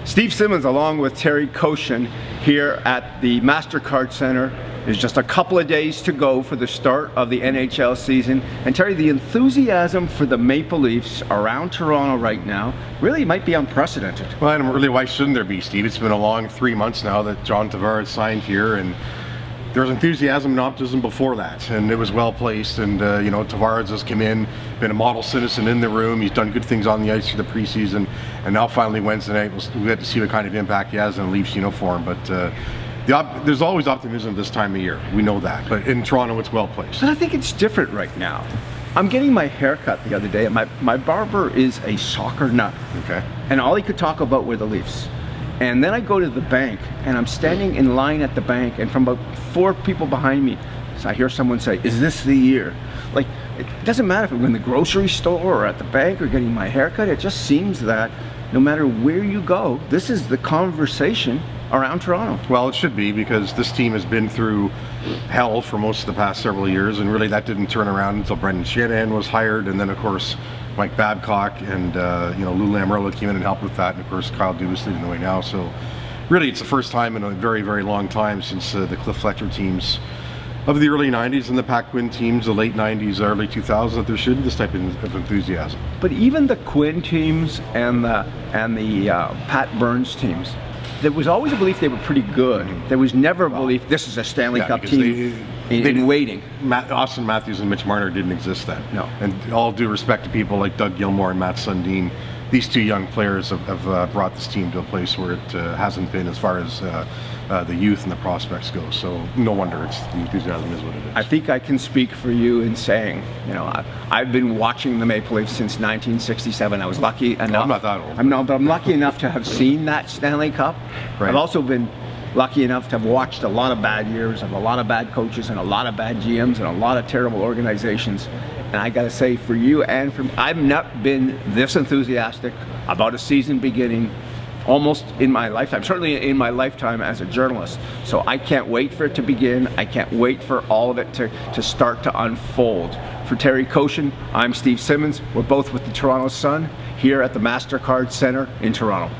Steve Simmons, along with Terry Koshin, here at the MasterCard Center. There's just a couple of days to go for the start of the NHL season. And Terry, the enthusiasm for the Maple Leafs around Toronto right now really might be unprecedented. Well, and really, why shouldn't there be, Steve? It's been a long 3 months now that John Tavares signed here, and there was enthusiasm and optimism before that, and it was well placed. And you know, Tavares has come in, been a model citizen in the room. He's done good things on the ice through the preseason, and now finally Wednesday night we get to see what kind of impact he has in a Leafs uniform. But there's always optimism this time of year. We know that, but in Toronto, it's well placed. But I think it's different right now. I'm getting my hair cut the other day, and my barber is a soccer nut. Okay. And all he could talk about were the Leafs. And then I go to the bank, and I'm standing in line at the bank, and from about 4 people behind me, so I hear someone say, "Is this the year?" Like, it doesn't matter if I'm in the grocery store or at the bank or getting my hair cut. It just seems that no matter where you go, this is the conversation around Toronto. Well, it should be, because this team has been through hell for most of the past several years, and really that didn't turn around until Brendan Shanahan was hired, and then of course Mike Babcock and Lou Lamoriello came in and helped with that, and of course Kyle Dubas leading the way now. So really it's the first time in a very, very long time since the Cliff Fletcher teams of the early 90s and the Pat Quinn teams, the late 90s, early 2000s, that there should be this type of enthusiasm. But even the Quinn teams and the Pat Burns teams, there was always a belief they were pretty good. There was never a belief this is a Stanley Cup team in waiting. Austin Matthews and Mitch Marner didn't exist then. No. And all due respect to people like Doug Gilmour and Matt Sundin, these 2 young players have brought this team to a place where it hasn't been as far as the youth and the prospects go. So no wonder the enthusiasm is what it is. I think I can speak for you in saying, I've been watching the Maple Leafs since 1967. I was lucky enough. I'm not that old. But I'm lucky enough to have seen that Stanley Cup. Right. I've also been lucky enough to have watched a lot of bad years of a lot of bad coaches and a lot of bad GMs and a lot of terrible organizations. And I gotta say, for you and for me, I've not been this enthusiastic about a season beginning almost in my lifetime, certainly in my lifetime as a journalist. So I can't wait for it to begin. I can't wait for all of it to start to unfold. For Terry Koshin, I'm Steve Simmons. We're both with the Toronto Sun here at the MasterCard Center in Toronto.